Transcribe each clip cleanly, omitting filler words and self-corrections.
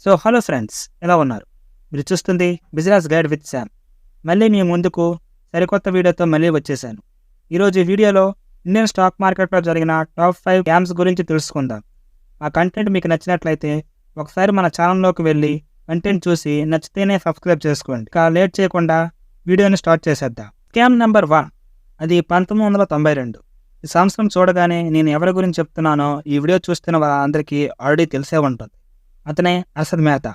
Hello friends, ఎలా ఉన్నారు? మీరు చూస్తుంది బిజినెస్ గైడ్ విత్ శామ్. మళ్ళీ మీ ముందుకు సరికొత్త వీడియోతో మళ్ళీ వచ్చేసాను. ఈరోజు ఈ వీడియోలో ఇండియన్ స్టాక్ మార్కెట్లో జరిగిన టాప్ 5 స్కామ్స్ గురించి తెలుసుకుందాం. ఆ కంటెంట్ మీకు నచ్చినట్లయితే ఒకసారి మన ఛానల్లోకి వెళ్ళి కంటెంట్ చూసి నచ్చితేనే సబ్స్క్రైబ్ చేసుకోండి. ఇక లేట్ చేయకుండా వీడియోని స్టార్ట్ చేసేద్దాం. స్కామ్ నెంబర్ 1, అది 1992. ఈ సంవత్సరం చూడగానే నేను ఎవరి గురించి చెప్తున్నానో ఈ వీడియో చూస్తున్న వాళ్ళందరికీ ఆల్రెడీ తెలిసే ఉంటుంది. అతనే హర్షద్ మెహతా.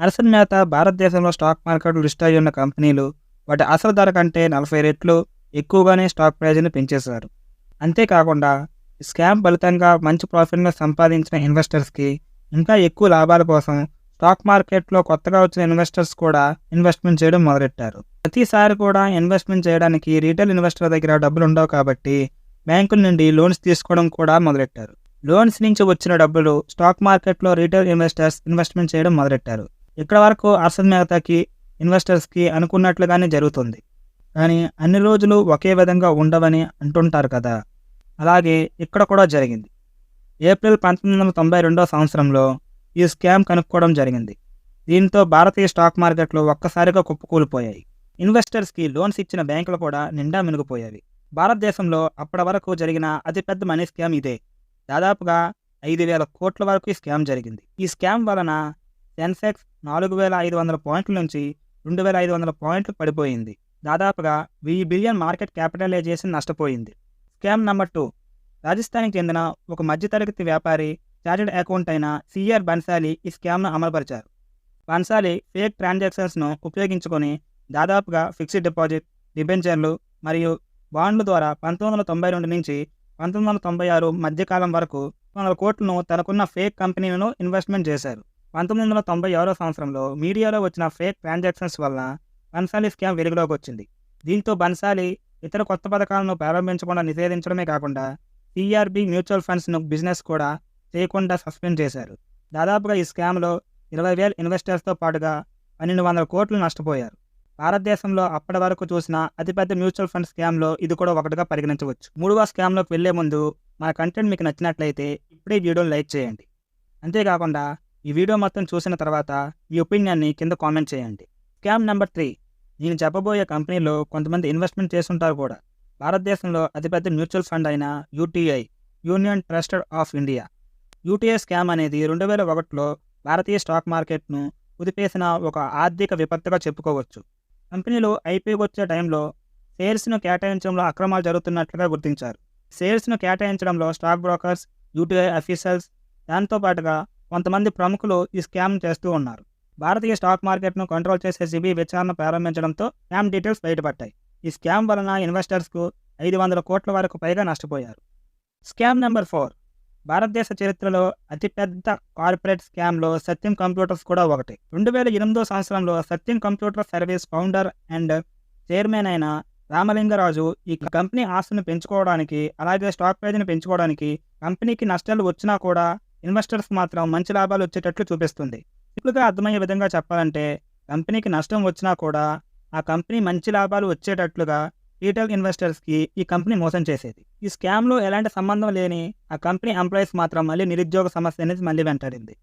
హర్షద్ మెహతా భారతదేశంలో స్టాక్ మార్కెట్లో లిస్ట్ అయి ఉన్న కంపెనీలు వాటి అసలు ధర కంటే 40 రెట్లు ఎక్కువగానే స్టాక్ ప్రైజ్ని పెంచేశారు. అంతేకాకుండా ఈ స్కామ్ ఫలితంగా మంచి ప్రాఫిట్ని సంపాదించిన ఇన్వెస్టర్స్కి ఇంకా ఎక్కువ లాభాల కోసం స్టాక్ మార్కెట్లో కొత్తగా వచ్చిన ఇన్వెస్టర్స్ కూడా ఇన్వెస్ట్మెంట్ చేయడం మొదలెట్టారు. ప్రతిసారి కూడా ఇన్వెస్ట్మెంట్ చేయడానికి రీటైల్ ఇన్వెస్టర్ దగ్గర డబ్బులు ఉండవు కాబట్టి బ్యాంకుల నుండి లోన్స్ తీసుకోవడం కూడా మొదలెట్టారు. లోన్స్ నుంచి వచ్చిన డబ్బులు స్టాక్ మార్కెట్లో రీటైల్ ఇన్వెస్టర్స్ ఇన్వెస్ట్మెంట్ చేయడం మొదలెట్టారు. ఇక్కడ వరకు హర్షద్ మెహతాకి ఇన్వెస్టర్స్కి అనుకున్నట్లుగానే జరుగుతుంది. కానీ అన్ని రోజులు ఒకే విధంగా ఉండవని అంటుంటారు కదా, అలాగే ఇక్కడ కూడా జరిగింది. ఏప్రిల్ 1992 సంవత్సరంలో ఈ స్కామ్ కనుక్కోవడం జరిగింది. దీంతో భారతీయ స్టాక్ మార్కెట్లు ఒక్కసారిగా కుప్పకూలిపోయాయి. ఇన్వెస్టర్స్కి లోన్స్ ఇచ్చిన బ్యాంకులు కూడా నిండా మునిగిపోయాయి. భారతదేశంలో అప్పటి వరకు జరిగిన అతిపెద్ద మనీ స్కామ్ ఇదే. దాదాపుగా 5,000 కోట్ల వరకు ఈ స్కామ్ జరిగింది. ఈ స్కామ్ వలన సెన్సెక్స్ 4,500 పాయింట్ల నుంచి 2,500 పాయింట్లు పడిపోయింది. దాదాపుగా 1000 బిలియన్ మార్కెట్ క్యాపిటలైజేషన్ నష్టపోయింది. స్కామ్ నెంబర్ 2, రాజస్థాన్కి చెందిన ఒక మధ్యతరగతి వ్యాపారి చార్టెడ్ అకౌంట్ అయిన సిఆర్ బన్సాలి ఈ స్కామ్ను అమలుపరిచారు. బన్సాలి ఫేక్ ట్రాన్సాక్షన్స్ను ఉపయోగించుకొని దాదాపుగా ఫిక్స్డ్ డిపాజిట్, డిబెంచర్లు మరియు బాండ్ల ద్వారా 1992 నుంచి 1996 మధ్యకాలం వరకు 100 కోట్లను తనకున్న ఫేక్ కంపెనీలను ఇన్వెస్ట్మెంట్ చేశారు. 1996 సంవత్సరంలో మీడియాలో వచ్చిన ఫేక్ ట్రాన్సాక్షన్స్ వల్ల బన్సాలి స్కామ్ వెలుగులోకి వచ్చింది. దీంతో బన్సాలి ఇతర కొత్త పథకాలను ప్రారంభించకుండా నిషేధించడమే కాకుండా సిఆర్బి మ్యూచువల్ ఫండ్స్ను బిజినెస్ కూడా చేయకుండా సస్పెండ్ చేశారు. దాదాపుగా ఈ స్కామ్లో 20,000 ఇన్వెస్టర్స్తో పాటుగా 1,200 కోట్లు నష్టపోయారు. భారతదేశంలో అప్పటి వరకు చూసిన అతిపెద్ద మ్యూచువల్ ఫండ్ స్కామ్లో ఇది కూడా ఒకటిగా పరిగణించవచ్చు. 3వ స్కామ్లోకి వెళ్లే ముందు మన కంటెంట్ మీకు నచ్చినట్లయితే ఇప్పుడే వీడియోని లైక్ చేయండి. అంతేకాకుండా ఈ వీడియో మొత్తం చూసిన తర్వాత ఈ ఒపీనియన్ని కింద కామెంట్ చేయండి. స్కామ్ నెంబర్ 3, నేను చెప్పబోయే కంపెనీలో కొంతమంది ఇన్వెస్ట్మెంట్ చేస్తుంటారు కూడా. భారతదేశంలో అతిపెద్ద మ్యూచువల్ ఫండ్ అయిన UTI, union trusted of India. UTI scam అనేది 2001లో భారతీయ స్టాక్ మార్కెట్ను కుదిపేసిన ఒక ఆర్థిక విపత్తుగా చెప్పుకోవచ్చు. కంపెనీలు ఐపీఓకి వచ్చే టైంలో షేర్స్ను కేటాయించడంలో అక్రమాలు జరుగుతున్నట్లుగా గుర్తించారు. షేర్స్ను కేటాయించడంలో స్టాక్ బ్రోకర్స్, యూటీఐ అఫీషియల్స్, దాంతోపాటుగా కొంతమంది ప్రముఖులు ఈ స్కామ్ చేస్తూ ఉన్నారు. భారతీయ స్టాక్ మార్కెట్ను కంట్రోల్ చేసే సెబీ విచారణ ప్రారంభించడంతో స్కామ్ డీటెయిల్స్ బయటపడ్డాయి. ఈ స్కామ్ వలన ఇన్వెస్టర్స్కు 500 కోట్ల వరకు పైగా నష్టపోయారు. స్కామ్ నెంబర్ 4, భారతదేశ చరిత్రలో అతిపెద్ద కార్పొరేట్ స్కామ్లో సత్యం కంప్యూటర్స్ కూడా ఒకటి. 2008 సంవత్సరంలో Satyam computer service founder and chairman అయిన రామలింగరాజు ఈ కంపెనీ ఆస్తులను పెంచుకోవడానికి, అలాగే స్టాక్ ప్రైజ్ని పెంచుకోవడానికి కంపెనీకి నష్టాలు వచ్చినా కూడా ఇన్వెస్టర్స్ మాత్రం మంచి లాభాలు వచ్చేటట్లు చూపిస్తుంది. సింపుల్గా అర్థమయ్యే విధంగా చెప్పాలంటే కంపెనీకి నష్టం వచ్చినా కూడా ఆ కంపెనీ మంచి లాభాలు వచ్చేటట్లుగా రీటైల్ ఇన్వెస్టర్స్కి ఈ కంపెనీ మోసం చేసేది. ఈ స్కామ్లో ఎలాంటి సంబంధం లేని ఆ కంపెనీ ఎంప్లాయీస్ మాత్రం మళ్ళీ నిరుద్యోగ సమస్య అనేది మళ్ళీ వెంటాడింది.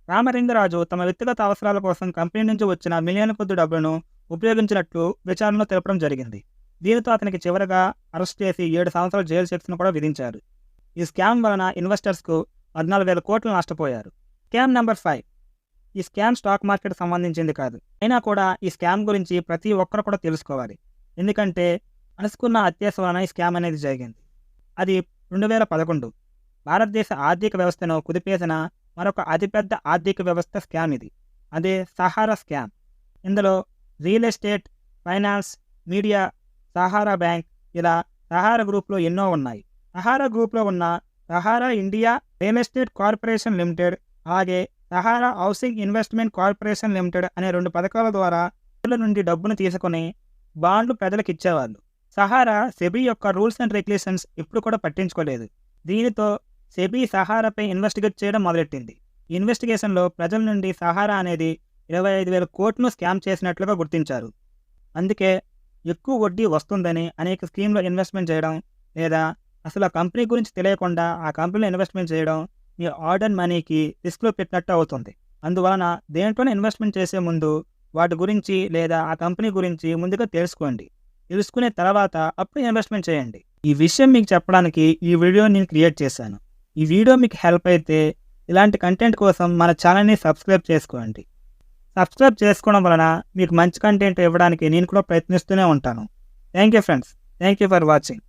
రామలింగరాజు తమ వ్యక్తిగత అవసరాల కోసం కంపెనీ నుంచి వచ్చిన మిలియన్ కొద్ది డబ్బులను ఉపయోగించినట్లు విచారణలో తెలపడం జరిగింది. దీనితో అతనికి చివరగా అరెస్ట్ చేసి 7 సంవత్సరాల జైలు శిక్షను కూడా విధించారు. ఈ స్కామ్ వలన ఇన్వెస్టర్స్కు 14,000 కోట్లు నష్టపోయారు. స్కామ్ నెంబర్ 5, ఈ స్కామ్ స్టాక్ మార్కెట్ సంబంధించింది కాదు. అయినా కూడా ఈ స్కామ్ గురించి ప్రతి ఒక్కరు కూడా తెలుసుకోవాలి. ఎందుకంటే అనుకున్న అత్యాశ వలన ఈ స్కామ్ అనేది జరిగింది. అది 2011 భారతదేశ ఆర్థిక వ్యవస్థను కుదిపేసిన మరొక అతిపెద్ద ఆర్థిక వ్యవస్థ స్కామ్ ఇది. అదే సహారా స్కామ్. ఇందులో real estate, finance, media, Sahara bank, ఇలా సహారా గ్రూప్లో ఎన్నో ఉన్నాయి. సహారా గ్రూప్లో ఉన్న Sahara India real estate corporation limited, అలాగే Sahara housing investment corporation limited అనే 2 పథకాల ద్వారా ప్రజల నుండి డబ్బును తీసుకుని బాండ్లు ప్రజలకు ఇచ్చేవాళ్ళు. సహారా సెబీ యొక్క రూల్స్ అండ్ రెగ్యులేషన్స్ ఎప్పుడు కూడా పట్టించుకోలేదు. దీనితో సెబీ సహారాపై ఇన్వెస్టిగేట్ చేయడం మొదలెట్టింది. ఈ ఇన్వెస్టిగేషన్లో ప్రజల నుండి సహారా అనేది 25,000 కోట్లను స్కామ్ చేసినట్లుగా గుర్తించారు. అందుకే ఎక్కువ వడ్డీ వస్తుందని అనేక స్కీమ్లో ఇన్వెస్ట్మెంట్ చేయడం, లేదా అసలు ఆ కంపెనీ గురించి తెలియకుండా ఆ కంపెనీలో ఇన్వెస్ట్మెంట్ చేయడం మీ హార్డ్ అండ్ మనీకి రిస్క్లో పెట్టినట్టు అవుతుంది. అందువలన దేంట్లోనే ఇన్వెస్ట్మెంట్ చేసే ముందు వాటి గురించి లేదా ఆ కంపెనీ గురించి ముందుగా తెలుసుకోండి. తెలుసుకునే తర్వాత అప్పుడు ఇన్వెస్ట్మెంట్ చేయండి. ఈ విషయం మీకు చెప్పడానికి ఈ వీడియో నేను క్రియేట్ చేశాను. ఈ వీడియో మీకు హెల్ప్ అయితే ఇలాంటి కంటెంట్ కోసం మన ఛానల్ని సబ్స్క్రైబ్ చేసుకోండి. సబ్స్క్రైబ్ చేసుకోవడం వలన మీకు మంచి కంటెంట్ ఇవ్వడానికి నేను కూడా ప్రయత్నిస్తూనే ఉంటాను. Thank you friends. Thank you for watching.